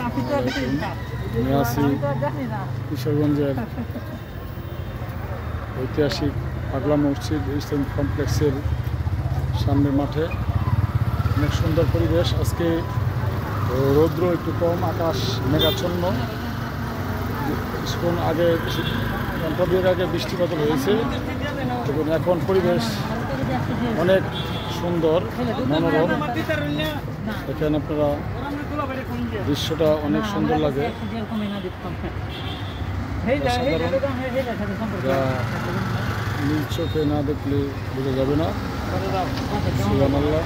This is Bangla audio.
আমি আছি কিশোরগঞ্জের ঐতিহাসিক পাগলা মসজিদ ইসলামিক কমপ্লেক্সের সামনের মাঠে। অনেক সুন্দর পরিবেশ। আজকে রৌদ্র একটু কম, আকাশ মেঘাচ্ছন্ন। কিছুক্ষণ আগে ঘন্টা দুয়েক আগে বৃষ্টিপাত হয়েছে এবং এখন পরিবেশ অনেক সুন্দর, মনোরম। এখানে আপনারা দৃশ্যটা অনেক সুন্দর লাগে। নিজ চোখে না দেখলে বোঝা যাবে না। সুবহানাল্লাহ।